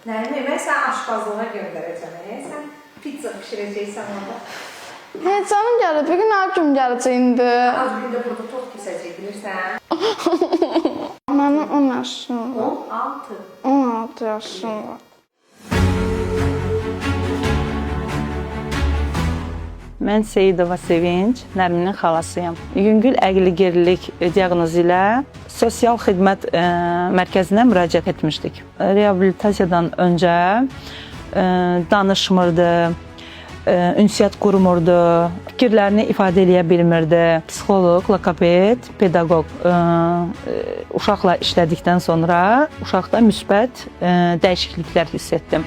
Nərmin, mən səni aşpazlığa göndərəcəm. Sən pizza pişirəcəksən orada. Canım gəlir, bir gün hər gün gələcək indi. Az bir də burada tox kəsəcək, bilirsən? Mənim 10 yaşım var. 16. 16 yaşım var. Mən Seyidova Sevinç, Nərminin xalasıyam. Yüngül əqli gerilik diaqnozu ilə sosial xidmət mərkəzinə müraciət etmişdik. Reabilitasiyadan öncə danışmırdı, ünsiyyət qurmurdu, fikirlərini ifadə edə bilmirdi. Psixoloq, logoped, pedaqoq uşaqla işlədikdən sonra uşaqda müsbət dəyişikliklər hiss etdim.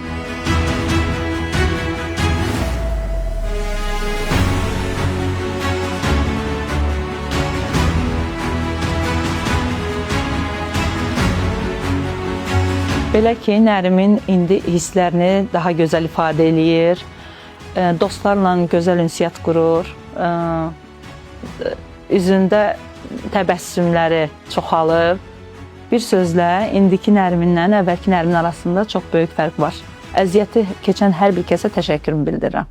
Belə ki, Nərmin indi hisslərini daha gözəl ifadə eləyir, dostlarla gözəl ünsiyyət qurur, üzündə təbəssümləri çoxalır. Bir sözlə, indiki Nərminlə əvvəlki Nərmin arasında çox böyük fərq var. Əziyyəti keçən hər bir kəsə təşəkkürümü bildirirəm.